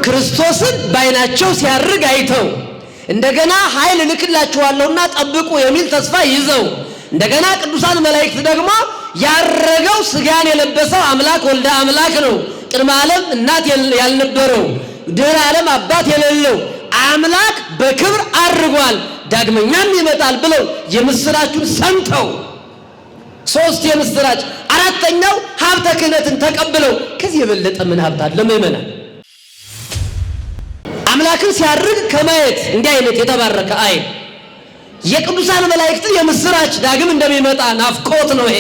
ክርስቶስን ባይናቸው ሲያርግ አይተው እንደገና ኃይል ልክላችኋለሁና ጠብቁ የሚል ተስፋ ይዘው እንደገና ቅዱሳን መላእክት ደግሞ ያረገው ስጋን የለበሰው አምላክ ወልደ አምላክ ነው፣ ቅድመ ዓለም እናት ያልነበረው ድህረ ዓለም አባት የሌለው አምላክ በክብር አርጓል ዳግመኛም ይመጣል ብለው የምስራቹን ሰምተው ሶስት የምስራች አራተኛው ሀብተ ክህነትን ተቀብለው ከዚህ የበለጠ ምን ሀብት አለ? ምእመናን አምላክን ሲያርግ ከማየት እንዲህ አይነት የተባረከ አይን የቅዱሳን መላእክትን የምስራች ዳግም እንደሚመጣ ናፍቆት ነው። ይሄ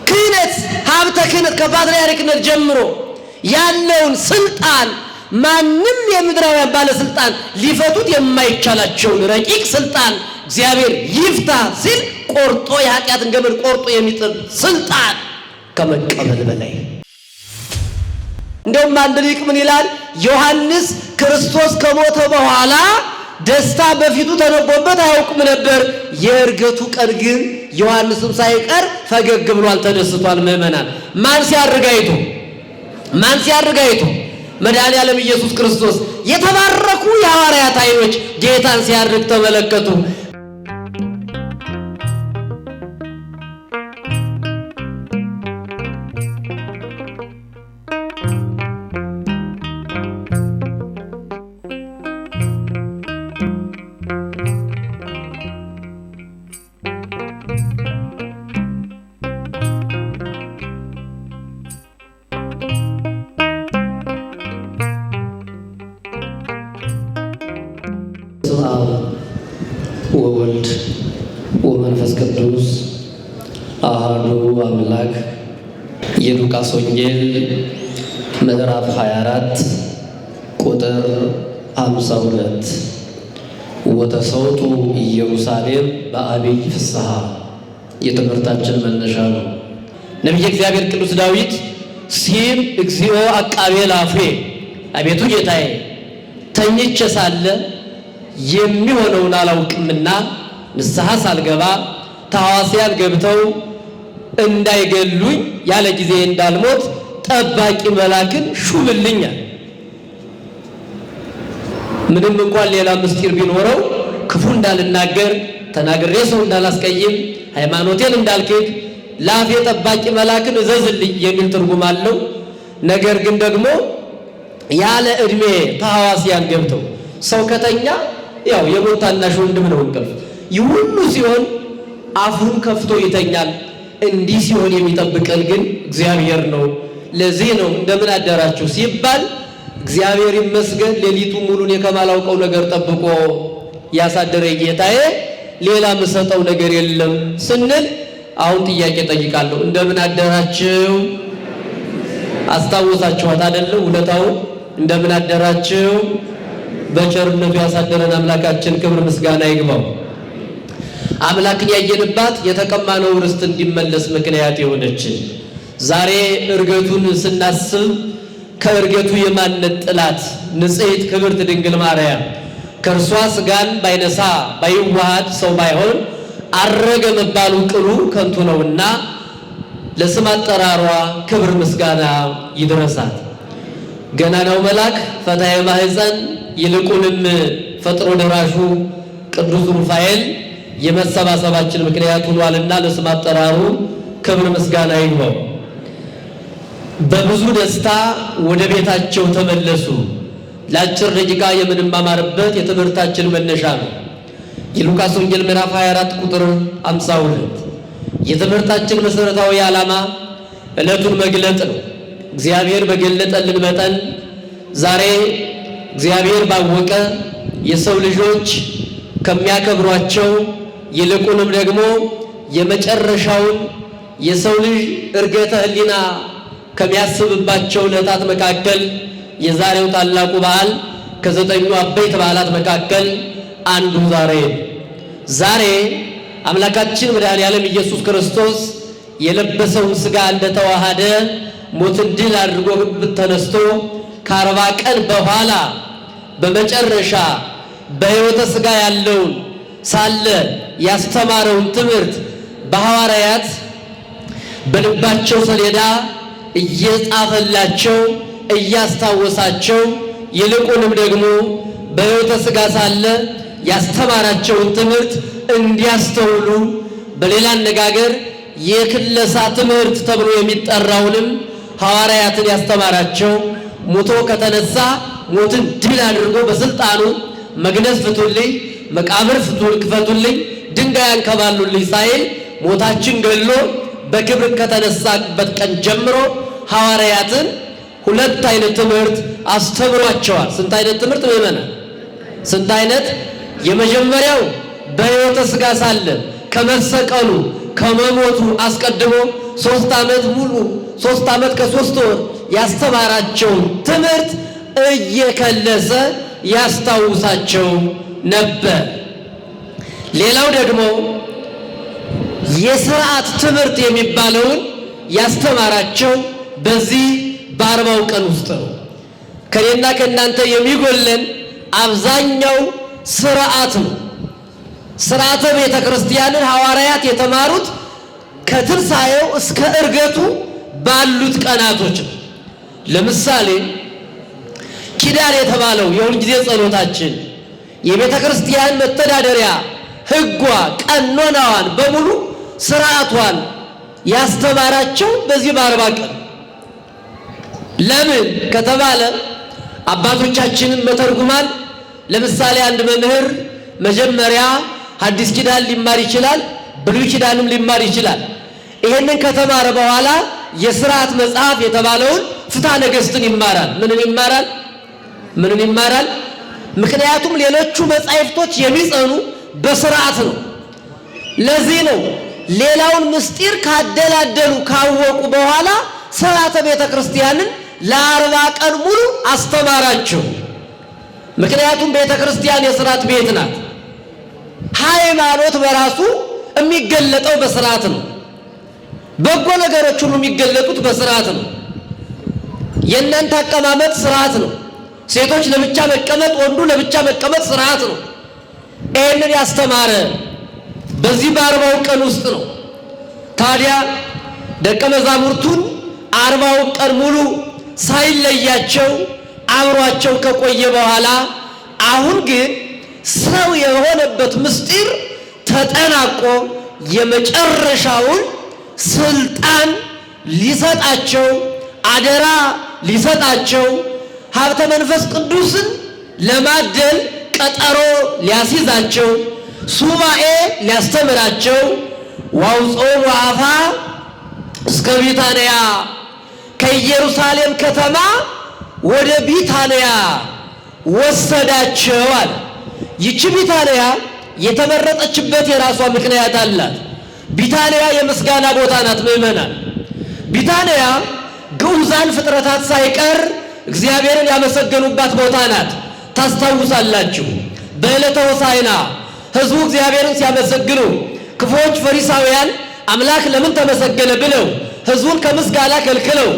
ክህነት ሀብተ ክህነት ከፓትርያርክነት ጀምሮ ያለውን ስልጣን ማንም የምድራውያን ባለስልጣን ሊፈቱት የማይቻላቸውን ረቂቅ ስልጣን እግዚአብሔር ይፍታ ሲል ቆርጦ የኃጢአትን ገመድ ቆርጦ የሚጥል ስልጣን ከመቀበል በላይ እንደውም አንድ ሊቅ ምን ይላል? ዮሐንስ ክርስቶስ ከሞተ በኋላ ደስታ በፊቱ ተነቦበት አያውቅም ነበር። የእርገቱ ቀን ግን ዮሐንስም ሳይቀር ፈገግ ብሏል፣ ተደስቷል። ምእመናን ማን ሲያርግ አይቶ መድኃኔዓለም ኢየሱስ ክርስቶስ የተባረኩ የሐዋርያት ዓይኖች ጌታን ሲያርግ ተመለከቱ። ወወልድ ወመንፈስ ቅዱስ አሐዱ አምላክ። የሉቃስ ወንጌል ምዕራፍ 24 ቁጥር 52 ወተሰውጡ ኢየሩሳሌም በአብይ ፍስሐ የትምህርታችን መነሻ ነው። ነቢየ እግዚአብሔር ቅዱስ ዳዊት ሲም እግዚኦ አቃቤ ላፌ፣ አቤቱ ጌታዬ ተኝቼ ሳለ የሚሆነውን አላውቅምና ንስሐ ሳልገባ ተሐዋስያን ገብተው እንዳይገሉኝ ያለ ጊዜ እንዳልሞት ጠባቂ መልአክን ሹምልኛል። ምንም እንኳን ሌላ ምስጢር ቢኖረው ክፉ እንዳልናገር ተናግሬ ሰው እንዳላስቀይም ሃይማኖቴን እንዳልክድ ላፌ ጠባቂ መልአክን እዘዝልኝ የሚል ትርጉም አለው። ነገር ግን ደግሞ ያለ ዕድሜ ተሐዋስያን ገብተው ሰው ከተኛ ያው የሞት ታናሽ ወንድም ነው እንቅልፍ። ይህ ሁሉ ሲሆን አፉን ከፍቶ ይተኛል። እንዲህ ሲሆን የሚጠብቀን ግን እግዚአብሔር ነው። ለዚህ ነው እንደምን አደራችሁ ሲባል እግዚአብሔር ይመስገን ሌሊቱ ሙሉን ከማላውቀው ነገር ጠብቆ ያሳደረ ጌታዬ ሌላ ምሰጠው ነገር የለም ስንል አሁን ጥያቄ ጠይቃለሁ። እንደምን አደራችሁ? አስታወሳችኋት አይደለም? ውለታው እንደምን አደራችሁ? በቸርነቱ ያሳደረን አምላካችን ክብር ምስጋና ይግባው። አምላክን ያየንባት የተቀማነው ርስት እንዲመለስ ምክንያት የሆነች ዛሬ እርገቱን ስናስብ ከእርገቱ የማንጥላት ንጽሕት ክብርት ድንግል ማርያም ከእርሷ ስጋን ባይነሳ ባይዋሃድ ሰው ባይሆን አረገ መባሉ ቅሉ ከንቱ ነውና ለስም አጠራሯ ክብር ምስጋና ይድረሳት። ገናናው መልአክ ፈታሔ ማኅፀን ይልቁንም ፈጥኖ ደራሹ ቅዱስ ሩፋኤል የመሰባሰባችን ምክንያት ሆኗልና ለስም አጠራሩ ክብር ምስጋና ይግባው። በብዙ ደስታ ወደ ቤታቸው ተመለሱ። ለአጭር ደቂቃ የምንማማርበት የትምህርታችን መነሻ ነው። የሉቃስ ወንጌል ምዕራፍ 24 ቁጥር 52 የትምህርታችን መሰረታዊ ዓላማ ዕለቱን መግለጥ ነው። እግዚአብሔር በገለጠልን መጠን ዛሬ እግዚአብሔር ባወቀ የሰው ልጆች ከሚያከብሯቸው ይልቁንም ደግሞ የመጨረሻውን የሰው ልጅ እርገተ ሕሊና ከሚያስብባቸው ዕለታት መካከል የዛሬው ታላቁ በዓል ከ9ኙ አበይት በዓላት መካከል አንዱ ዛሬ አምላካችን መድኃኔዓለም ኢየሱስ ክርስቶስ የለበሰውን ሥጋ እንደተዋሃደ ሞትን ድል አድርጎ ተነስቶ ከ40 ቀን በኋላ በመጨረሻ በሕይወተ ሥጋ ያለውን ሳለ ያስተማረውን ትምህርት በሐዋርያት በልባቸው ሰሌዳ እየጻፈላቸው እያስታወሳቸው ይልቁንም ደግሞ በሕይወተ ሥጋ ሳለ ያስተማራቸውን ትምህርት እንዲያስተውሉ በሌላ አነጋገር የክለሳ ትምህርት ተብሎ የሚጠራውንም ሐዋርያትን ያስተማራቸው ሞቶ ከተነሳ ሞትን ድል አድርጎ በስልጣኑ መግነዝ ፍቱልኝ፣ መቃብር ክፈቱልኝ፣ ድንጋይ አንከባሉልኝ ሳይል ሞታችን ገሎ በክብር ከተነሳበት ቀን ጀምሮ ሐዋርያትን ሁለት አይነት ትምህርት አስተምሯቸዋል። ስንት አይነት ትምህርት ምእመናን? ስንት አይነት? የመጀመሪያው በሕይወተ ሥጋ ሳለ ከመሰቀሉ ከመሞቱ አስቀድሞ 3 ዓመት ሙሉ 3 ዓመት ከ3 ወር ያስተማራቸውን ትምህርት እየከለሰ ያስታውሳቸው ነበር። ሌላው ደግሞ የሥርዓት ትምህርት የሚባለውን ያስተማራቸው በዚህ በ40 ቀን ውስጥ ነው። ከኔና ከእናንተ የሚጎለን አብዛኛው ሥርዓት ነው። ሥርዓተ ቤተ ክርስቲያንን ሐዋርያት የተማሩት ከትንሣኤው እስከ ዕርገቱ ባሉት ቀናቶች ነው። ለምሳሌ ኪዳን የተባለው የሁልጊዜ ጸሎታችን የቤተ ክርስቲያን መተዳደሪያ ሕጓ ቀኖናዋን በሙሉ ሥርዓቷን ያስተማራቸው በዚህ በ40 ቀን። ለምን ከተባለ አባቶቻችንን መተርጉማን ለምሳሌ አንድ መምህር መጀመሪያ ሐዲስ ኪዳን ሊማር ይችላል፣ ብሉይ ኪዳንም ሊማር ይችላል። ይሄንን ከተማረ በኋላ የሥርዓት መጽሐፍ የተባለውን ፍትሐ ነገሥትን ይማራል። ምንን ይማራል? ምክንያቱም ሌሎቹ መጻሕፍቶች የሚጸኑ በሥርዓት ነው። ለዚህ ነው ሌላውን ምስጢር ካደላደሉ ካወቁ በኋላ ሥርዓተ ቤተ ክርስቲያንን ለ40 ቀን ሙሉ አስተማራቸው። ምክንያቱም ቤተ ክርስቲያን የሥርዓት ቤት ናት። ሃይማኖት በራሱ የሚገለጠው በሥርዓት ነው። በጎ ነገሮች ሁሉ የሚገለጡት በሥርዓት ነው። የእናንተ አቀማመጥ ሥርዓት ነው። ሴቶች ለብቻ መቀመጥ፣ ወንዱ ለብቻ መቀመጥ ሥርዓት ነው። ይህንን ያስተማረ በዚህ በ40 ቀን ውስጥ ነው። ታዲያ ደቀ መዛሙርቱን 40 ቀን ሙሉ ሳይለያቸው አብሯቸው ከቆየ በኋላ አሁን ግን ሰው የሆነበት ምስጢር ተጠናቆ የመጨረሻውን ስልጣን ሊሰጣቸው አደራ ሊሰጣቸው ሀብተ መንፈስ ቅዱስን ለማደል ቀጠሮ ሊያስይዛቸው ሱባኤ ሊያስተምራቸው ዋውጾሙ አፋ እስከ ቢታንያ ከኢየሩሳሌም ከተማ ወደ ቢታንያ ወሰዳቸው አለ። ይቺ ቢታንያ የተመረጠችበት የራሷ ምክንያት አላት። ቢታንያ የምስጋና ቦታ ናት። ምእመናን ቢታንያ ግዑዛን ፍጥረታት ሳይቀር እግዚአብሔርን ያመሰገኑባት ቦታ ናት። ታስታውሳላችሁ። በዕለተ ሆሳዕና ሕዝቡ እግዚአብሔርን ሲያመሰግኑ ክፉዎች ፈሪሳውያን አምላክ ለምን ተመሰገነ ብለው ሕዝቡን ከምስጋና ከልክለው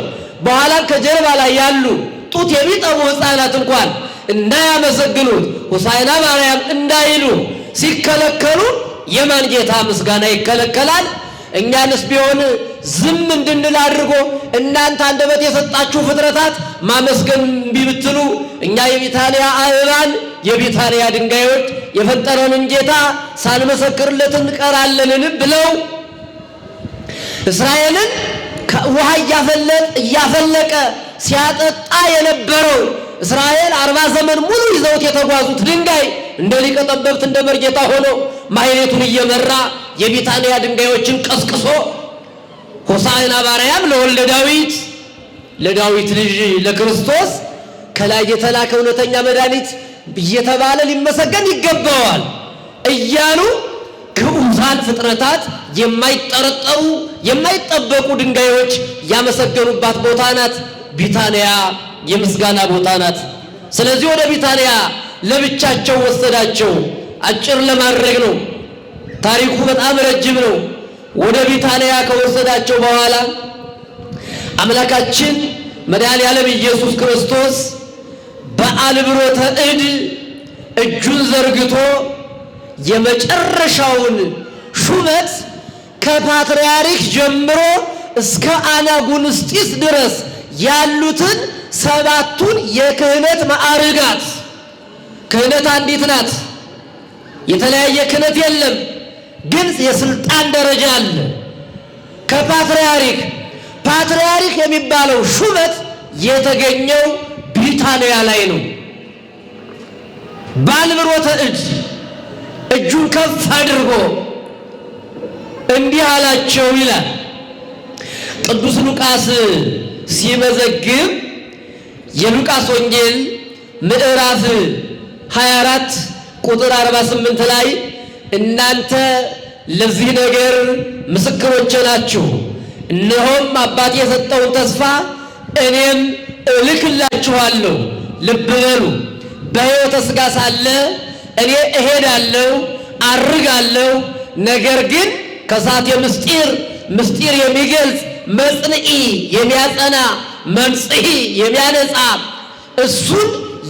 በኋላም ከጀርባ ላይ ያሉ ጡት የሚጠቡ ሕፃናት እንኳን እንዳያመሰግኑት ሆሳዕና ማርያም እንዳይሉ ሲከለከሉ የማን ጌታ ምስጋና ይከለከላል? እኛንስ ቢሆን ዝም እንድንል አድርጎ እናንተ አንደበት የሰጣችሁ ፍጥረታት ማመስገን እምቢ ብትሉ እኛ የቢታንያ አእባን የቢታንያ ድንጋዮች የፈጠረንን ጌታ ሳንመሰክርለት እንቀራለንን ብለው እስራኤልን ውሃ እያፈለቀ ሲያጠጣ የነበረው እስራኤል 40 ዘመን ሙሉ ይዘውት የተጓዙት ድንጋይ እንደ ሊቀ ጠበብት እንደ መርጌታ ሆኖ ማኅሌቱን እየመራ የቢታንያ ድንጋዮችን ቀስቅሶ ሆሳዕና በአርያም ለወልደ ዳዊት ለዳዊት ልጅ ለክርስቶስ ከላይ የተላከ እውነተኛ መድኃኒት እየተባለ ሊመሰገን ይገባዋል እያሉ ግዑዛን ፍጥረታት የማይጠረጠሩ የማይጠበቁ ድንጋዮች ያመሰገኑባት ቦታ ናት። ቢታንያ የምስጋና ቦታ ናት። ስለዚህ ወደ ቢታንያ ለብቻቸው ወሰዳቸው። አጭር ለማድረግ ነው፣ ታሪኩ በጣም ረጅም ነው። ወደ ቢታንያ ከወሰዳቸው በኋላ አምላካችን መድኃኔዓለም ኢየሱስ ክርስቶስ በአልብሮተ እድ እጁን ዘርግቶ የመጨረሻውን ሹመት ከፓትርያርክ ጀምሮ እስከ አናጉንስጢስ ድረስ ያሉትን 7ቱን የክህነት ማዕርጋት። ክህነት አንዲት ናት። የተለያየ ክህነት የለም፣ ግን የስልጣን ደረጃ አለ። ፓትርያርክ የሚባለው ሹመት የተገኘው ቢታንያ ላይ ነው። ባንብሮተ እድ እጁን ከፍ አድርጎ እንዲህ አላቸው ይላል ቅዱስ ሉቃስ ሲመዘግብ። የሉቃስ ወንጌል ምዕራፍ 24 ቁጥር 48 ላይ እናንተ ለዚህ ነገር ምስክሮች ናችሁ፣ እነሆም አባቴ የሰጠውን ተስፋ እኔም እልክላችኋለሁ። ልብ በሉ፣ በሕይወተ ሥጋ ሳለ እኔ እሄዳለሁ አርጋለሁ፣ ነገር ግን ከሳቴ ምስጢር የሚገልጽ መጽንዒ የሚያጸና መንጽሒ የሚያነጻ እሱን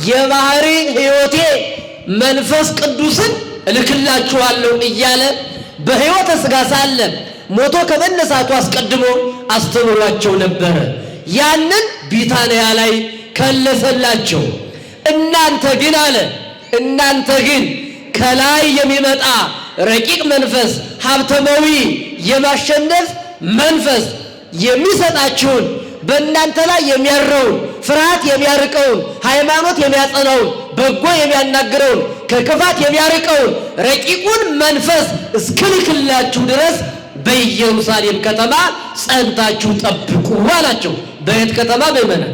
የባህሪ ሕይወቴ መንፈስ ቅዱስን እልክላችኋለሁ እያለ በሕይወተ ሥጋ ሳለ ሞቶ ከመነሳቱ አስቀድሞ አስተምሯቸው ነበረ። ያንን ቢታንያ ላይ ከለሰላቸው። እናንተ ግን አለ፣ እናንተ ግን ከላይ የሚመጣ ረቂቅ መንፈስ ሀብተመዊ የማሸነፍ መንፈስ የሚሰጣችሁን በእናንተ ላይ የሚያረውን ፍርሃት የሚያርቀውን ሃይማኖት የሚያጸናውን በጎ የሚያናግረውን ከክፋት የሚያርቀውን ረቂቁን መንፈስ እስክልክላችሁ ድረስ በኢየሩሳሌም ከተማ ጸንታችሁ ጠብቁ አላቸው። በየት ከተማ? በመና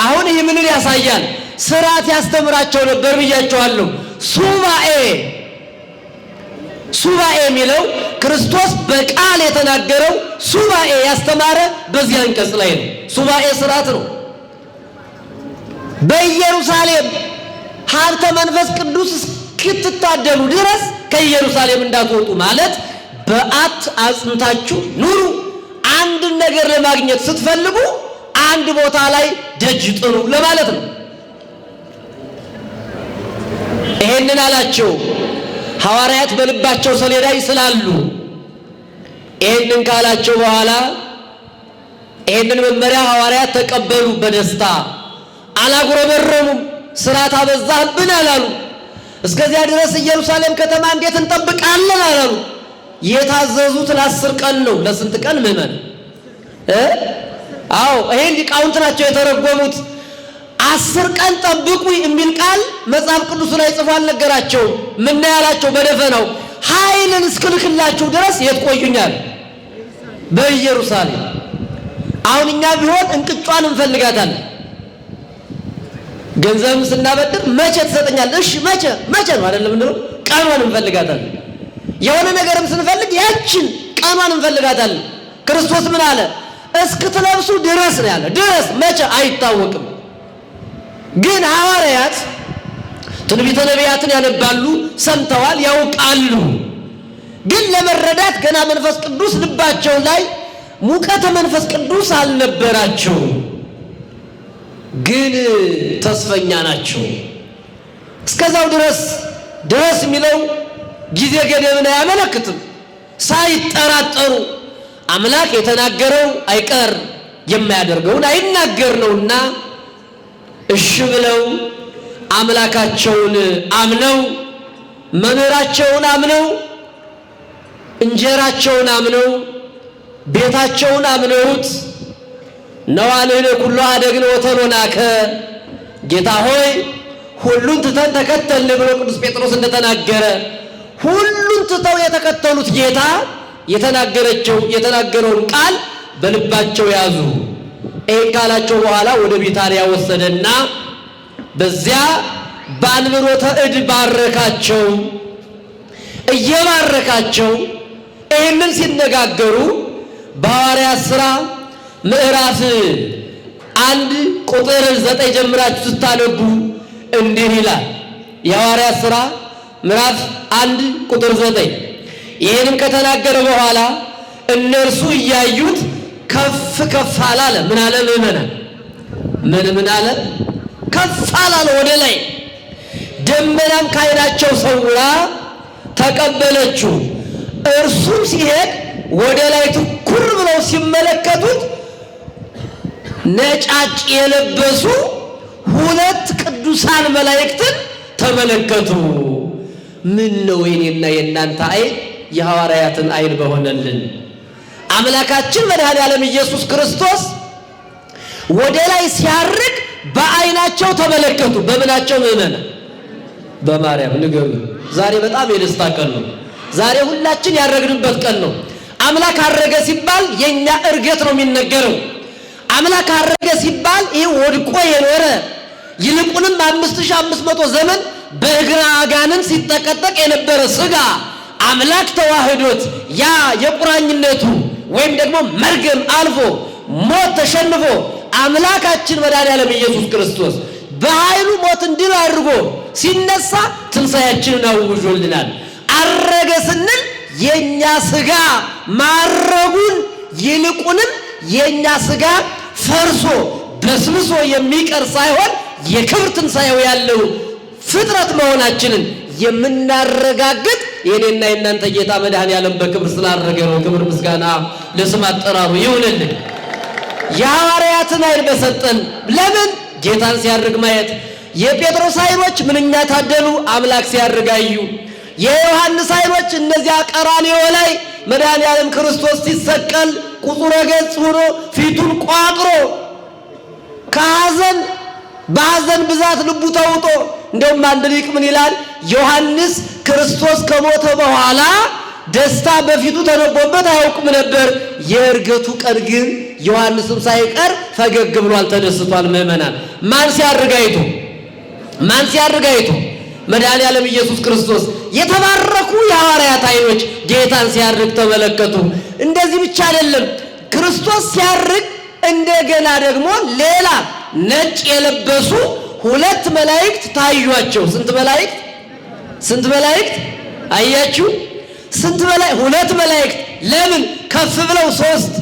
አሁን ይህ ምንን ያሳያል? ስርዓት ያስተምራቸው ነበር ብያቸዋለሁ። ሱባኤ የሚለው ክርስቶስ በቃል የተናገረው ሱባኤ ያስተማረ በዚህ አንቀጽ ላይ ነው። ሱባኤ ስርዓት ነው። በኢየሩሳሌም ሀብተ መንፈስ ቅዱስ እስክትታደሉ ድረስ ከኢየሩሳሌም እንዳትወጡ ማለት በዓት አጽንታችሁ ኑሩ። አንድን ነገር ለማግኘት ስትፈልጉ አንድ ቦታ ላይ ደጅ ጥኑ ለማለት ነው። ይሄንን አላቸው። ሐዋርያት በልባቸው ሰሌዳ ይስላሉ። ይሄንን ካላቸው በኋላ ይሄንን መመሪያ ሐዋርያት ተቀበሉ በደስታ አላጉረመረሙም። ስርዓት አበዛህብን አላሉ። እስከዚያ ድረስ ኢየሩሳሌም ከተማ እንዴት እንጠብቃለን አላሉ። የታዘዙት ለ10 ቀን ነው። ለስንት ቀን ምዕመን? አዎ ይሄን ሊቃውንት ናቸው የተረጎሙት። 10 ቀን ጠብቁ የሚል ቃል መጽሐፍ ቅዱስ ላይ ጽፎ አልነገራቸውም። ምን ያላቸው? በደፈናው ኃይልን እስክልክላችሁ ድረስ የት ቆዩኛል? በኢየሩሳሌም። አሁን እኛ ቢሆን እንቅጯን እንፈልጋታለን። ገንዘብም ስናበድር መቼ ትሰጠኛለህ? እሺ መቼ ነው አይደለም እንዴ? ቀኗን እንፈልጋታለን። የሆነ ነገርም ስንፈልግ ያችን ቀኗን እንፈልጋታለን። ክርስቶስ ምን አለ? እስክትለብሱ ድረስ ነው ያለ። ድረስ መቼ አይታወቅም። ግን ሐዋርያት ትንቢተ ነቢያትን ያነባሉ፣ ሰምተዋል፣ ያውቃሉ። ግን ለመረዳት ገና መንፈስ ቅዱስ ልባቸው ላይ ሙቀተ መንፈስ ቅዱስ አልነበራቸው። ግን ተስፈኛ ናቸው። እስከዛው ድረስ የሚለው ጊዜ ገደብን አያመለክትም። ሳይጠራጠሩ አምላክ የተናገረው አይቀር የማያደርገውን አይናገር ነውና እሺ ብለው አምላካቸውን አምነው መምህራቸውን አምነው እንጀራቸውን አምነው ቤታቸውን አምነውት ነዋልህነ ኩሉ አደግነ ወተሎናከ፣ ጌታ ሆይ ሁሉን ትተን ተከተልን ብሎ ቅዱስ ጴጥሮስ እንደተናገረ ሁሉን ትተው የተከተሉት ጌታ የተናገረውን ቃል በልባቸው ያዙ። ይህን ካላቸው በኋላ ወደ ቢታንያ ወሰደና በዚያ በአንብሮተ እድ ባረካቸው። እየባረካቸው ይህንን ሲነጋገሩ በሐዋርያት ሥራ ምዕራፍ 1 ቁጥር 9 ጀምራችሁ ስታነቡ እንዲህ ይላል። የሐዋርያት ሥራ ምዕራፍ 1 ቁጥር 9 ይህንም ከተናገረ በኋላ እነርሱ እያዩት ከፍ አላለ። ምን አለ? ምዕመናን ምን አለ? ከፍ አላለ ወደ ላይ። ደመናም ከዓይናቸው ሰውራ ተቀበለችው። እርሱም ሲሄድ ወደ ላይ ትኩር ብለው ሲመለከቱት ነጫጭ የለበሱ ሁለት ቅዱሳን መላእክትን ተመለከቱ። ምን ነው የኔና የእናንተ አይን የሐዋርያትን አይን በሆነልን። አምላካችን መድኃኔዓለም ኢየሱስ ክርስቶስ ወደ ላይ ሲያርግ በአይናቸው ተመለከቱ። በምናቸው ምእመና? በማርያም ንገሩ። ዛሬ በጣም የደስታ ቀን ነው። ዛሬ ሁላችን ያረግንበት ቀን ነው። አምላክ አረገ ሲባል የኛ እርገት ነው የሚነገረው። አምላክ አረገ ሲባል ይህ ወድቆ የኖረ ይልቁንም 5500 ዘመን በእግረ አጋንንት ሲጠቀጠቅ የነበረ ስጋ አምላክ ተዋህዶት ያ የቁራኝነቱ ወይም ደግሞ መርገም አልፎ ሞት ተሸንፎ አምላካችን መድኃኔዓለም ኢየሱስ ክርስቶስ በኃይሉ ሞትን ድል አድርጎ ሲነሳ ትንሣኤያችንን አውጆልናል። አረገ ስንል የኛ ስጋ ማረጉን ይልቁንም የኛ ስጋ ፈርሶ በስብሶ የሚቀር ሳይሆን የክብር ትንሣኤው ያለው ፍጥረት መሆናችንን የምናረጋግጥ የኔና የእናንተ ጌታ መድኃኔዓለም በክብር ስላረገ ነው። ክብር ምስጋና ለስም አጠራሩ ይሁንልን። የሐዋርያትን አይን በሰጠን። ለምን? ጌታን ሲያርግ ማየት። የጴጥሮስ አይኖች ምንኛ ታደሉ፣ አምላክ ሲያርግ አዩ። የዮሐንስ አይኖች እነዚያ ቀራንዮ ላይ መድኃኔዓለም ክርስቶስ ሲሰቀል ቁጹረ ገጽ ሆኖ ፊቱን ቋጥሮ ከሐዘን በሐዘን ብዛት ልቡ ተውጦ፣ እንደውም አንድ ሊቅ ምን ይላል? ዮሐንስ ክርስቶስ ከሞተ በኋላ ደስታ በፊቱ ተነቦበት አያውቅም ነበር። የእርገቱ ቀን ግን ዮሐንስም ሳይቀር ፈገግ ብሏል፣ ተደስቷል። ምእመናን ማን ሲያርግ አይቶ? ማን ሲያርግ አይቶ? መድኃኔዓለም ኢየሱስ ክርስቶስ። የተባረኩ የሐዋርያት አይኖች ጌታን ሲያርግ ተመለከቱ። እንደዚህ ብቻ አይደለም፣ ክርስቶስ ሲያርግ እንደገና ደግሞ ሌላ ነጭ የለበሱ ሁለት መላእክት ታዩአቸው። ስንት መላእክት? ስንት መላእክት አያችሁ? ስንት መላእክት? ሁለት መላእክት። ለምን? ከፍ ብለው ሶስት፣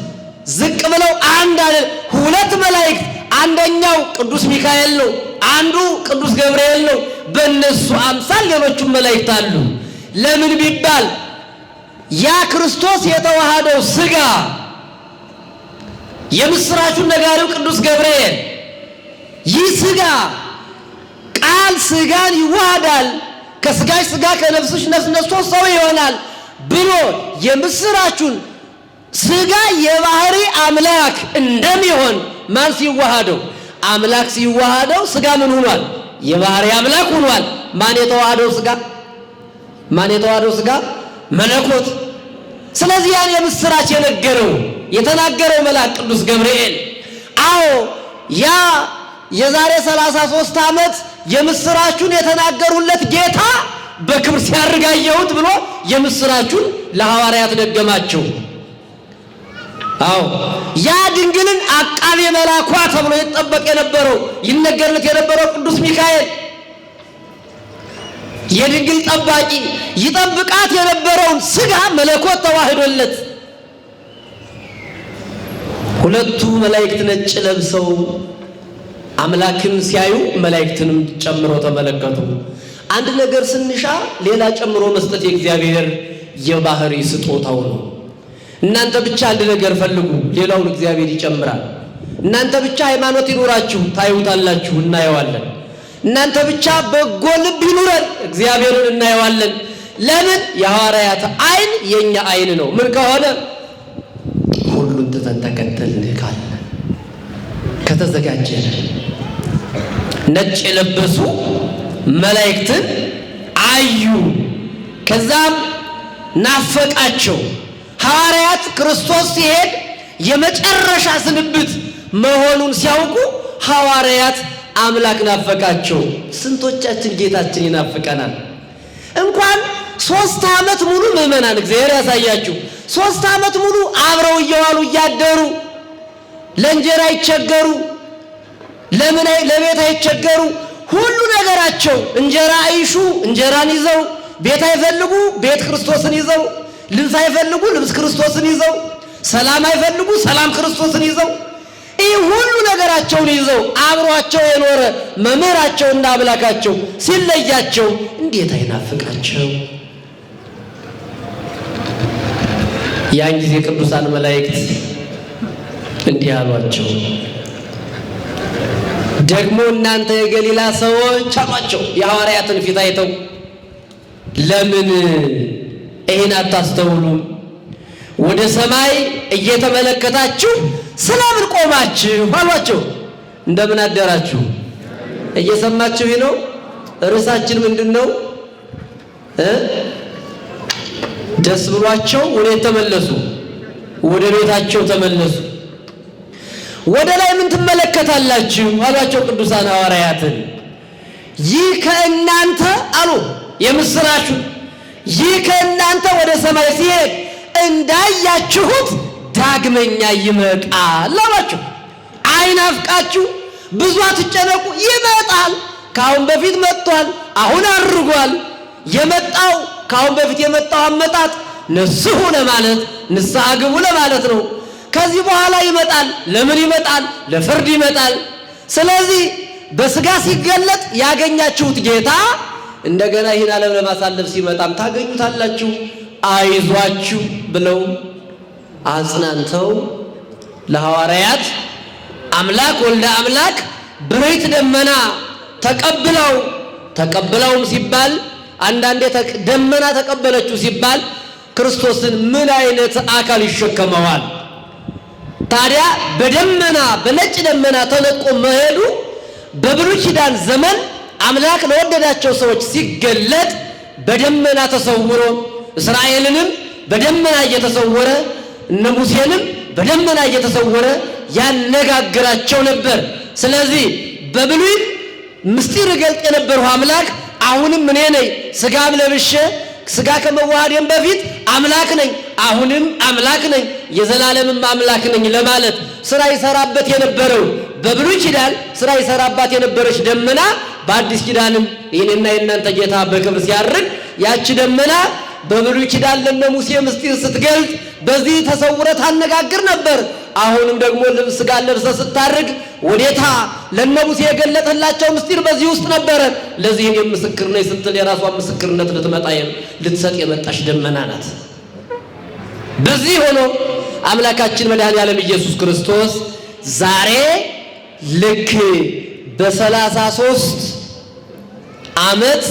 ዝቅ ብለው አንድ አለ። ሁለት መላእክት። አንደኛው ቅዱስ ሚካኤል ነው፣ አንዱ ቅዱስ ገብርኤል ነው። በእነሱ አምሳል ሌሎቹም መላእክት አሉ። ለምን ቢባል ያ ክርስቶስ የተዋሃደው ስጋ የምስራቹን ነጋሪው ቅዱስ ገብርኤል ይህ ስጋ ቃል ስጋን ይዋሃዳል፣ ከስጋሽ ስጋ ከነፍስሽ ነፍስ ነስቶ ሰው ይሆናል ብሎ የምስራቹን ስጋ የባህሪ አምላክ እንደሚሆን ማን ሲዋሃደው? አምላክ ሲዋሃደው ስጋ ምን ሆኗል? የባህሪ አምላክ ሆኗል። ማን የተዋሃደው ስጋ? ማን የተዋሃደው ስጋ? መለኮት። ስለዚህ ያን የምስራች የነገረው የተናገረው መልአክ ቅዱስ ገብርኤል፣ አዎ ያ የዛሬ 33 ዓመት የምስራቹን የተናገሩለት ጌታ በክብር ሲያርግ አየሁት ብሎ የምስራቹን ለሐዋርያት ደገማቸው። አዎ ያ ድንግልን አቃቤ መላኳ ተብሎ ይጠበቅ የነበረው ይነገርለት የነበረው ቅዱስ ሚካኤል የድንግል ጠባቂ ይጠብቃት የነበረውን ስጋ መለኮት ተዋህዶለት ሁለቱ መላእክት ነጭ ለብሰው አምላክን ሲያዩ መላእክትንም ጨምሮ ተመለከቱ። አንድ ነገር ስንሻ ሌላ ጨምሮ መስጠት የእግዚአብሔር የባህሪ ስጦታው ነው። እናንተ ብቻ አንድ ነገር ፈልጉ፣ ሌላውን እግዚአብሔር ይጨምራል። እናንተ ብቻ ሃይማኖት ይኑራችሁ፣ ታዩታላችሁ፣ እናየዋለን። እናንተ ብቻ በጎ ልብ ይኑረን፣ እግዚአብሔርን እናየዋለን። ለምን? የሐዋርያት አይን የኛ አይን ነው። ምን ከሆነ ሁሉን ትተን ተከተልን ካለ ከተዘጋጀን ነጭ የለበሱ መላእክትን አዩ። ከዛም ናፈቃቸው። ሐዋርያት ክርስቶስ ሲሄድ የመጨረሻ ስንብት መሆኑን ሲያውቁ ሐዋርያት አምላክ ናፈቃቸው። ስንቶቻችን ጌታችን ይናፍቀናል? እንኳን 3 ዓመት ሙሉ ምእመናን እግዚአብሔር ያሳያችሁ 3 ዓመት ሙሉ አብረው እየዋሉ እያደሩ ለእንጀራ ይቸገሩ፣ ለቤት አይቸገሩ። ሁሉ ነገራቸው እንጀራ አይሹ እንጀራን ይዘው፣ ቤት አይፈልጉ ቤት ክርስቶስን ይዘው፣ ልብስ አይፈልጉ ልብስ ክርስቶስን ይዘው፣ ሰላም አይፈልጉ ሰላም ክርስቶስን ይዘው፣ ይህ ሁሉ ነገራቸውን ይዘው አብሯቸው የኖረ መምህራቸውና አምላካቸው ሲለያቸው እንዴት አይናፍቃቸው? ያን ጊዜ ቅዱሳን መላእክት እንዲህ አሏቸው፣ ደግሞ እናንተ የገሊላ ሰዎች አሏቸው። የሐዋርያትን ፊት አይተው ለምን ይህን አታስተውሉም? ወደ ሰማይ እየተመለከታችሁ ስለምን ቆማችሁ አሏቸው። እንደምን አደራችሁ? እየሰማችሁ ነው። ርዕሳችን ምንድን ነው? ደስ ብሏቸው ወዴት ተመለሱ? ወደ ቤታቸው ተመለሱ። ወደ ላይ ምን ትመለከታላችሁ አሏቸው ቅዱሳን ሐዋርያትን። ይህ ከእናንተ አሉ የምስራቹ፣ ይህ ከእናንተ ወደ ሰማይ ሲሄድ እንዳያችሁት ዳግመኛ ይመጣል አሏቸው። አይናፍቃችሁ፣ ብዙ አትጨነቁ፣ ይመጣል። ከአሁን በፊት መጥቷል፣ አሁን አድርጓል። የመጣው ከአሁን በፊት የመጣው አመጣጥ ንስሑ ለማለት ንስሐ ግቡ ለማለት ነው። ከዚህ በኋላ ይመጣል። ለምን ይመጣል? ለፍርድ ይመጣል። ስለዚህ በስጋ ሲገለጥ ያገኛችሁት ጌታ እንደገና ይህን ዓለም ለማሳለፍ ሲመጣም ታገኙታላችሁ። አይዟችሁ ብለው አጽናንተው ለሐዋርያት አምላክ ወልደ አምላክ ብሬት ደመና ተቀብለውም ሲባል አንዳንዴ ደመና ተቀበለችው ሲባል ክርስቶስን ምን አይነት አካል ይሸከመዋል? ታዲያ በደመና በነጭ ደመና ተለቆ መሄዱ በብሉይ ኪዳን ዘመን አምላክ ለወደዳቸው ሰዎች ሲገለጥ በደመና ተሰውሮ እስራኤልንም በደመና እየተሰወረ እነ ሙሴንም በደመና እየተሰወረ ያነጋግራቸው ነበር። ስለዚህ በብሉይ ምስጢር ገልጥ የነበረው አምላክ አሁንም እኔ ነኝ ስጋም ለብሼ ስጋ ከመዋሃዴም በፊት አምላክ ነኝ፣ አሁንም አምላክ ነኝ፣ የዘላለምም አምላክ ነኝ ለማለት ስራ ይሰራበት የነበረው በብሉይ ኪዳን ስራ ይሰራባት የነበረች ደመና በአዲስ ኪዳንም የኔና የእናንተ ጌታ በክብር ሲያርግ ያቺ ደመና በብሉይ ኪዳን ለነ ሙሴ ምስጢር ስትገልጥ በዚህ ተሰውረ ታነጋግር ነበር። አሁንም ደግሞ ስጋ ለብሰ ስታርግ ወዴታ ለነ ሙሴ የገለጠላቸው ምስጢር በዚህ ውስጥ ነበረ። ለዚህም የምስክር ነኝ ስትል የራሷን ምስክርነት ልትሰጥ የመጣች ደመና ናት። በዚህ ሆኖ አምላካችን መድኃኔዓለም ኢየሱስ ክርስቶስ ዛሬ ልክ በ33 ዓመት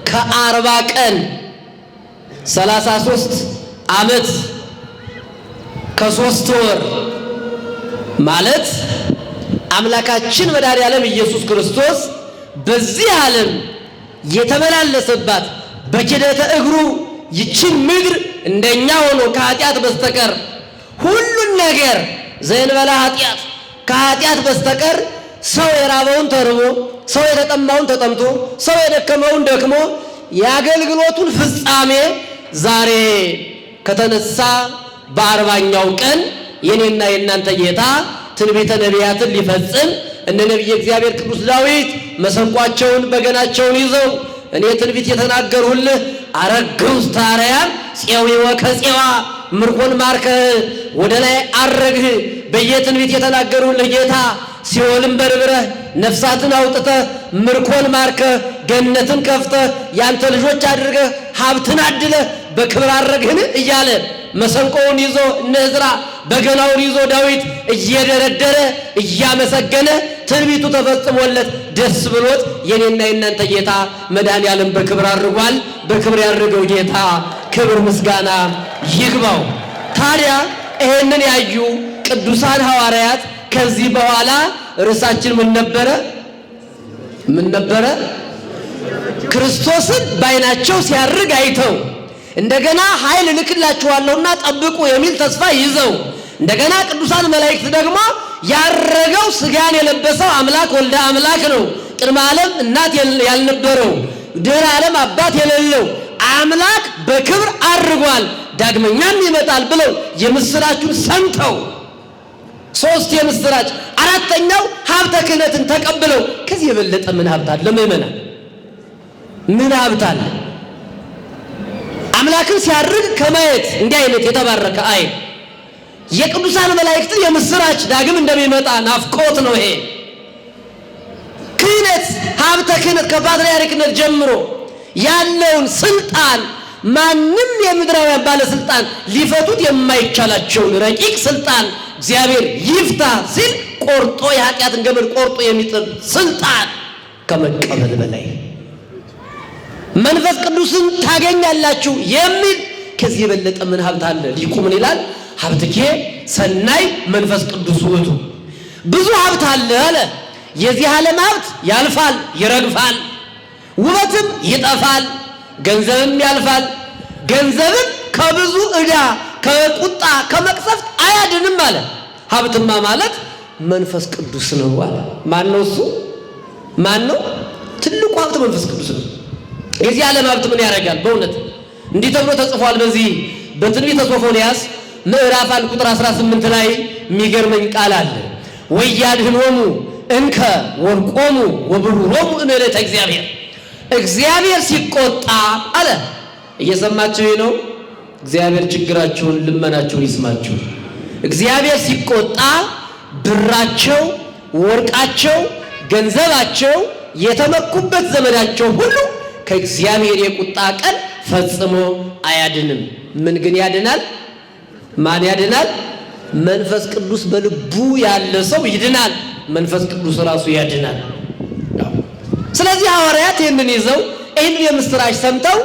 ከ40 ቀን 33 ዓመት ከ3 ወር ማለት አምላካችን መድኃኔዓለም ኢየሱስ ክርስቶስ በዚህ ዓለም የተመላለሰባት በኪደተ እግሩ ይችን ምድር እንደኛ ሆኖ ከኃጢአት በስተቀር ሁሉን ነገር ዘእንበለ ኃጢአት ከኃጢአት በስተቀር ሰው የራበውን ተርቦ ሰው የተጠማውን ተጠምቶ ሰው የደከመውን ደክሞ የአገልግሎቱን ፍጻሜ ዛሬ ከተነሳ በ40ኛው ቀን የኔና የእናንተ ጌታ ትንቢተ ነቢያትን ሊፈጽም እነ ነቢየ እግዚአብሔር ቅዱስ ዳዊት መሰንቋቸውን በገናቸውን ይዘው እኔ ትንቢት የተናገርሁልህ አረገው ስታርያም ፄዊ ወከፄዋ ምርኮን ማርከህ ወደ ላይ አረግህ በየትንቢት የተናገርሁልህ ጌታ ሲኦልን በርብረህ ነፍሳትን አውጥተህ ምርኮን ማርከህ ገነትን ከፍተህ ያንተ ልጆች አድርገህ ሀብትን አድለህ በክብር አረግህን እያለ መሰንቆውን ይዞ እነ ዕዝራ በገናውን ይዞ ዳዊት እየደረደረ እያመሰገነ ትንቢቱ ተፈጽሞለት ደስ ብሎት የኔና የእናንተ ጌታ መድኃኔዓለም በክብር አድርጓል። በክብር ያደረገው ጌታ ክብር ምስጋና ይግባው። ታዲያ ይሄንን ያዩ ቅዱሳን ሐዋርያት ከዚህ በኋላ ርዕሳችን ምን ነበረ? ክርስቶስን በዓይናቸው ሲያርግ አይተው እንደገና ኃይል እልክላችኋለሁና ጠብቁ የሚል ተስፋ ይዘው እንደገና ቅዱሳን መላእክት ደግሞ ያረገው ስጋን የለበሰው አምላክ ወልደ አምላክ ነው፣ ቅድመ ዓለም እናት ያልነበረው ድህረ ዓለም አባት የሌለው አምላክ በክብር አርጓል፣ ዳግመኛም ይመጣል ብለው የምስራቹን ሰምተው 3 የምስራች 4ኛው ሀብተ ክህነትን ተቀብለው ከዚህ የበለጠ ምን ሀብት አለ? ምእመናን ምን ሀብት አለ? አምላክን ሲያርግ ከማየት እንዲህ አይነት የተባረከ አይን የቅዱሳን መላእክት የምስራች ዳግም እንደሚመጣ ናፍቆት ነው። ይሄ ክህነት ሀብተ ክህነት ከፓትርያርክነት ጀምሮ ያለውን ስልጣን ማንም የምድራውያን ባለስልጣን ሊፈቱት የማይቻላቸውን ረቂቅ ስልጣን እግዚአብሔር ይፍታ ሲል ቆርጦ የኃጢአትን ገመድ ቆርጦ የሚጥል ስልጣን ከመቀበል በላይ መንፈስ ቅዱስን ታገኛላችሁ የሚል ከዚህ የበለጠ ምን ሀብት አለ? ሊቁ ምን ይላል? ሀብትኬ ሰናይ መንፈስ ቅዱስ ውእቱ። ብዙ ሀብት አለ አለ። የዚህ ዓለም ሀብት ያልፋል፣ ይረግፋል፣ ውበትም ይጠፋል፣ ገንዘብም ያልፋል። ገንዘብም ከብዙ ዕዳ ከቁጣ ከመቅሰፍት አያድንም አለ። ሀብትማ ማለት መንፈስ ቅዱስ ነው አለ። ማን ነው እሱ? ማን ነው? ትልቁ ሀብት መንፈስ ቅዱስ ነው። የዚህ ዓለም ሀብት ምን ያደርጋል? በእውነት እንዲህ ተብሎ ተጽፏል። በዚህ በትንቢተ ሶፎንያስ ምዕራፍ 1 ቁጥር 18 ላይ የሚገርመኝ ቃል አለ። ወያድኅኖሙ እንከ ወርቆሙ ወብሩሮሙ እምዕለተ እግዚአብሔር። እግዚአብሔር ሲቆጣ አለ። እየሰማችሁ ነው? እግዚአብሔር ችግራችሁን ልመናችሁን ይስማችሁ። እግዚአብሔር ሲቆጣ ብራቸው፣ ወርቃቸው፣ ገንዘባቸው የተመኩበት ዘመናቸው ሁሉ ከእግዚአብሔር የቁጣ ቀን ፈጽሞ አያድንም። ምን ግን ያድናል? ማን ያድናል? መንፈስ ቅዱስ በልቡ ያለ ሰው ይድናል። መንፈስ ቅዱስ ራሱ ያድናል። ስለዚህ ሐዋርያት ይህንን ይዘው ይህንን የምስራች ሰምተው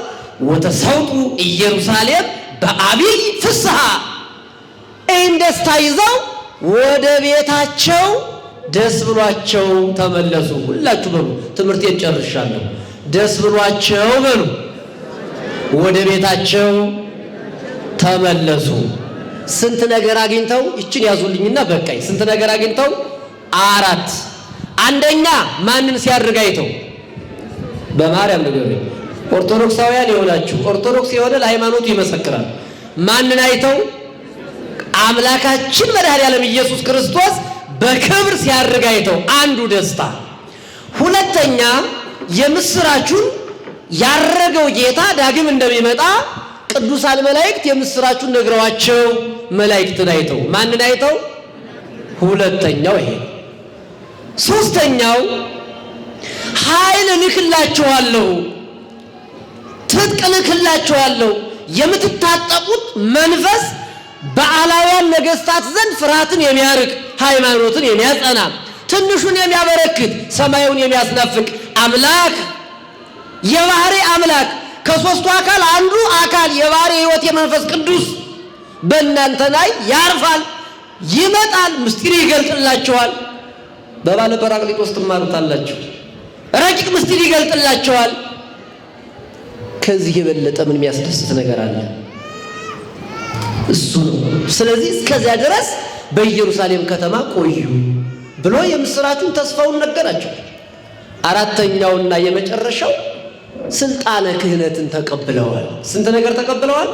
ወተሰውጡ ኢየሩሳሌም በአቢይ ፍስሐ፣ ይህን ደስታ ይዘው ወደ ቤታቸው ደስ ብሏቸው ተመለሱ። ሁላችሁ በሉ፣ ትምህርቴን ጨርሻለሁ። ደስ ብሏቸው በሉ፣ ወደ ቤታቸው ተመለሱ። ስንት ነገር አግኝተው፣ ይችን ያዙልኝና በቃኝ። ስንት ነገር አግኝተው? 4። አንደኛ ማንን ሲያርግ አይተው? በማርያም ንገሩኝ። ኦርቶዶክሳውያን የሆናችሁ ኦርቶዶክስ የሆነ ለሃይማኖቱ ይመሰክራል። ማንን አይተው? አምላካችን መድኃኔዓለም ኢየሱስ ክርስቶስ በክብር ሲያርግ አይተው። አንዱ ደስታ። ሁለተኛ የምስራቹን ያረገው ጌታ ዳግም እንደሚመጣ ቅዱሳን መላእክት የምስራቹን ነግረዋቸው መላእክትን አይተው። ማንን አይተው? ሁለተኛው ይሄ። ሶስተኛው ኃይል እልክላችኋለሁ፣ ትጥቅ እልክላችኋለሁ፣ የምትታጠቁት መንፈስ በአላውያን ነገሥታት ዘንድ ፍርሃትን የሚያርቅ ሃይማኖትን የሚያጸና ትንሹን የሚያበረክት ሰማዩን የሚያስናፍቅ አምላክ የባህሪ አምላክ ከሦስቱ አካል አንዱ አካል የባህሪ ሕይወት የመንፈስ ቅዱስ በእናንተ ላይ ያርፋል፣ ይመጣል፣ ምስጢር ይገልጥላችኋል። በባለ ጰራቅሊጦስ ትማሩታላችሁ። ረቂቅ ምስጢር ይገልጥላችኋል። ከዚህ የበለጠ ምን የሚያስደስት ነገር አለ? እሱ ነው። ስለዚህ እስከዚያ ድረስ በኢየሩሳሌም ከተማ ቆዩ ብሎ የምስራቹን ተስፋውን ነገራቸው። አራተኛውና የመጨረሻው ስልጣነ ክህነትን ተቀብለዋል። ስንት ነገር ተቀብለዋል?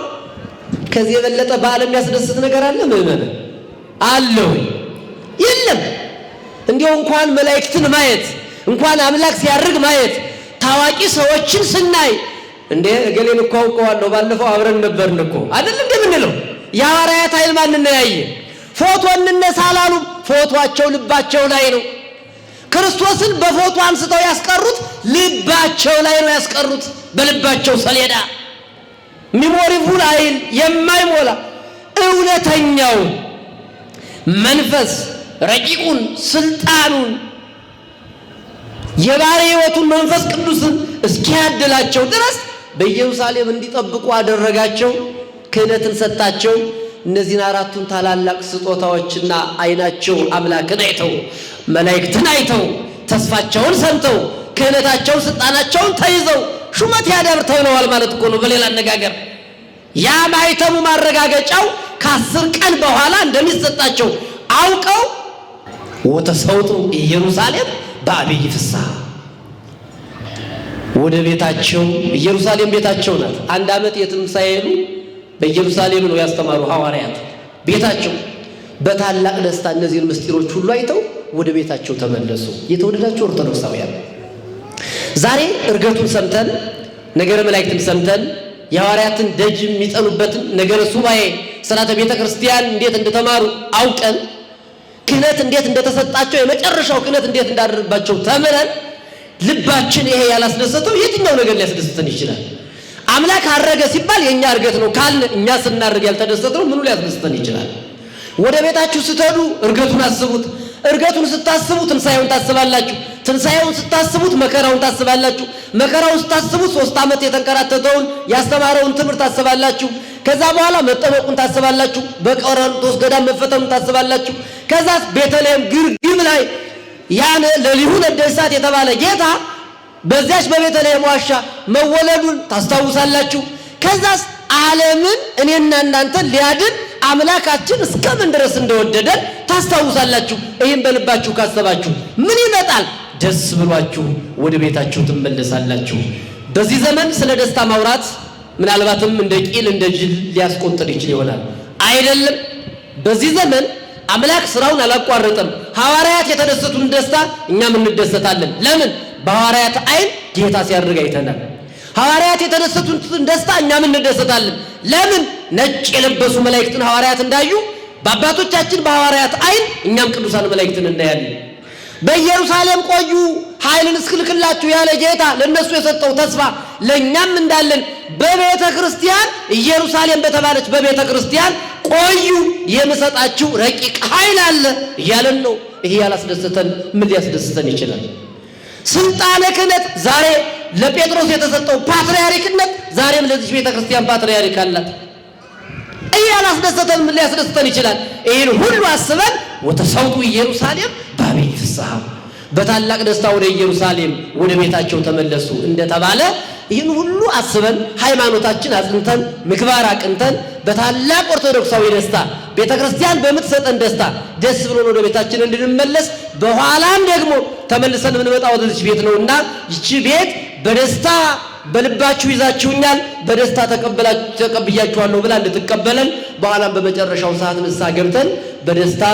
ከዚህ የበለጠ በዓለም የሚያስደስት ነገር አለ? ምዕመን አለው? የለም። እንዲያው እንኳን መላእክትን ማየት እንኳን አምላክ ሲያርግ ማየት ታዋቂ ሰዎችን ስናይ እንዴ እገሌን እኮ አውቀዋለሁ ባለፈው አብረን ነበርን እኮ አይደል እንደምንለው የሐዋርያት ኃይል ማንን ያየ? ፎቶ እንነሳ አላሉም። ፎቶአቸው ልባቸው ላይ ነው። ክርስቶስን በፎቶ አንስተው ያስቀሩት ልባቸው ላይ ነው ያስቀሩት። በልባቸው ሰሌዳ ሚሞሪ ፉል አይል የማይሞላ እውነተኛው መንፈስ ረቂቁን ስልጣኑን የባሕሪ ሕይወቱን መንፈስ ቅዱስን እስኪያድላቸው ድረስ በኢየሩሳሌም እንዲጠብቁ አደረጋቸው። ክህነትን ሰጣቸው። እነዚህን አራቱን ታላላቅ ስጦታዎችና አይናቸው አምላክን አይተው መላእክትን አይተው ተስፋቸውን ሰምተው ክህነታቸውን ስልጣናቸውን ተይዘው ሹመት ያዳብርተው ነዋል ማለት እኮ ነው። በሌላ አነጋገር ያ ማይተሙ ማረጋገጫው ከ10 ቀን በኋላ እንደሚሰጣቸው አውቀው ወተሰውጡ ኢየሩሳሌም በአቢይ ፍስሐ ወደ ቤታቸው። ኢየሩሳሌም ቤታቸው ናት። 1 ዓመት የትም ሳይሄዱ በኢየሩሳሌም ነው ያስተማሩ ሐዋርያት። ቤታቸው በታላቅ ደስታ እነዚህን ምስጢሮች ሁሉ አይተው ወደ ቤታቸው ተመለሱ። የተወደዳችሁ ኦርቶዶክሳውያን ዛሬ እርገቱን ሰምተን ነገረ መላእክትን ሰምተን የሐዋርያትን ደጅ የሚጠኑበትን ነገረ ሱባኤ ሥርዓተ ቤተ ክርስቲያን እንዴት እንደተማሩ አውቀን ክህነት እንዴት እንደተሰጣቸው የመጨረሻው ክህነት እንዴት እንዳደረባቸው ተምረን ልባችን ይሄ ያላስደሰተው የትኛው ነገር ሊያስደስተን ይችላል? አምላክ አረገ ሲባል የኛ እርገት ነው ካልን እኛ ስናርግ ያልተደሰተው ምኑ ሊያስደስተን ይችላል? ወደ ቤታችሁ ስትሄዱ እርገቱን አስቡት። እርገቱን ስታስቡ ትንሣኤውን ታስባላችሁ። ትንሣኤውን ስታስቡት መከራውን ታስባላችሁ። መከራውን ስታስቡት 3 ዓመት የተንከራተተውን ያስተማረውን ትምህርት ታስባላችሁ። ከዛ በኋላ መጠመቁን ታስባላችሁ። በቆሮንቶስ ገዳም መፈተኑን ታስባላችሁ። ከዛ ቤተልሔም ግርግም ላይ ያን ለሊሁ ነደ እሳት የተባለ ጌታ በዚያች በቤተልሔም ዋሻ መወለዱን ታስታውሳላችሁ። ከዛስ ዓለምን እኔና እናንተ ሊያድን አምላካችን እስከምን ድረስ እንደወደደን ታስታውሳላችሁ። ይህን በልባችሁ ካሰባችሁ ምን ይመጣል? ደስ ብሏችሁ ወደ ቤታችሁ ትመለሳላችሁ። በዚህ ዘመን ስለ ደስታ ማውራት ምናልባትም እንደ ቂል እንደ ጅል ሊያስቆጥር ይችል ይሆናል። አይደለም። በዚህ ዘመን አምላክ ስራውን አላቋረጠም። ሐዋርያት የተደሰቱን ደስታ እኛም እንደሰታለን። ለምን? በሐዋርያት አይን ጌታ ሲያደርግ አይተናል። ሐዋርያት የተደሰቱን ደስታ እኛም እንደሰታለን። ለምን? ነጭ የለበሱ መላእክትን ሐዋርያት እንዳዩ በአባቶቻችን በሐዋርያት አይን እኛም ቅዱሳን መላእክትን እናያለን። በኢየሩሳሌም ቆዩ ኃይልን እስክልክላችሁ ያለ ጌታ ለነሱ የሰጠው ተስፋ ለኛም እንዳለን በቤተ ክርስቲያን ኢየሩሳሌም በተባለች በቤተ ክርስቲያን ቆዩ የምሰጣችሁ ረቂቅ ኃይል አለ እያለን ነው። ይሄ ያላስደሰተን ምን ሊያስደስተን ይችላል? ስልጣነ ክህነት ዛሬ ለጴጥሮስ የተሰጠው ፓትርያርክነት ዛሬም ለዚህ ቤተ ክርስቲያን ፓትርያርክ አላት። ይሄ ያላስደሰተን ምን ሊያስደስተን ይችላል? ይሄን ሁሉ አስበን ወተሰውጡ ኢየሩሳሌም በአብይ ፍስሐ በታላቅ ደስታ ወደ ኢየሩሳሌም ወደ ቤታቸው ተመለሱ እንደተባለ ይህን ሁሉ አስበን ሃይማኖታችን አጽንተን ምግባር አቅንተን በታላቅ ኦርቶዶክሳዊ ደስታ ቤተክርስቲያን በምትሰጠን ደስታ ደስ ብሎን ወደ ቤታችን እንድንመለስ በኋላም ደግሞ ተመልሰን የምንመጣው ወደዚህ ቤት ነውና ይቺ ቤት በደስታ በልባችሁ ይዛችሁኛል በደስታ ተቀብያችኋለሁ ብላ እንድትቀበለን በኋላም በመጨረሻው ሰዓት ንስሐ ገብተን በደስታ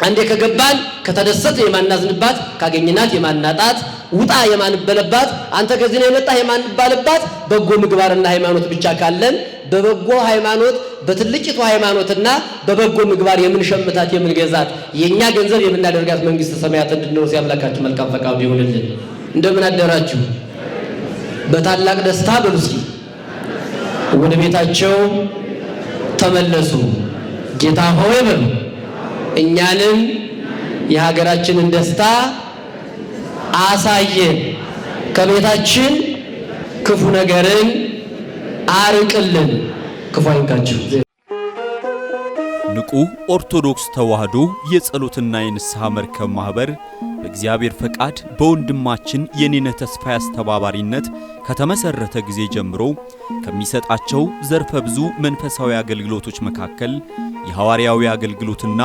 አንዴ ከገባን ከተደሰተ የማናዝንባት ካገኘናት የማናጣት ውጣ የማንበለባት አንተ ከዚህ ነው የመጣህ የማንባልባት በጎ ምግባርና ሃይማኖት ብቻ ካለን በበጎ ሃይማኖት በትልቂቱ ሃይማኖትና በበጎ ምግባር የምንሸምታት የምንገዛት የኛ ገንዘብ የምናደርጋት መንግስተ ሰማያት እንድንወርስ ያምላካችን መልካም ፈቃዱ ይሁንልን። እንደምን አደራችሁ? በታላቅ ደስታ በሉሲ ወደ ቤታቸው ተመለሱ። ጌታ ሆይ በሉ እኛንም የሀገራችንን ደስታ አሳየን፣ ከቤታችን ክፉ ነገርን አርቅልን፣ ክፉ አይንካችሁ። ንቁ ኦርቶዶክስ ተዋሕዶ የጸሎትና የንስሐ መርከብ ማህበር በእግዚአብሔር ፈቃድ በወንድማችን የኔነህ ተስፋዬ አስተባባሪነት ከተመሰረተ ጊዜ ጀምሮ ከሚሰጣቸው ዘርፈ ብዙ መንፈሳዊ አገልግሎቶች መካከል የሐዋርያዊ አገልግሎትና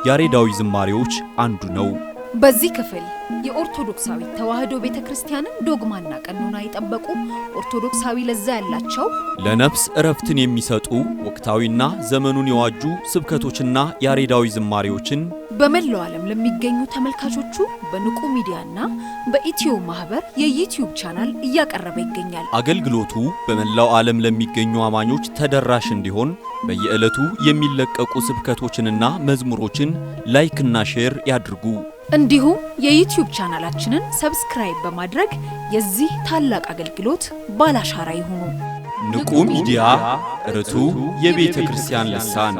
ያሬዳዊ ዝማሬዎች አንዱ ነው። በዚህ ክፍል የኦርቶዶክሳዊ ተዋሕዶ ቤተክርስቲያንን ዶግማና ቀኖና የጠበቁ ኦርቶዶክሳዊ ለዛ ያላቸው ለነፍስ እረፍትን የሚሰጡ ወቅታዊና ዘመኑን የዋጁ ስብከቶችና ያሬዳዊ ዝማሬዎችን በመላው ዓለም ለሚገኙ ተመልካቾቹ በንቁ ሚዲያና በኢትዮ ማህበር የዩቲዩብ ቻናል እያቀረበ ይገኛል። አገልግሎቱ በመላው ዓለም ለሚገኙ አማኞች ተደራሽ እንዲሆን በየዕለቱ የሚለቀቁ ስብከቶችንና መዝሙሮችን ላይክና ሼር ያድርጉ። እንዲሁም የዩቲዩብ ቻናላችንን ሰብስክራይብ በማድረግ የዚህ ታላቅ አገልግሎት ባላሻራ ይሁኑ። ንቁ ሚዲያ ርቱ የቤተ ክርስቲያን ልሳን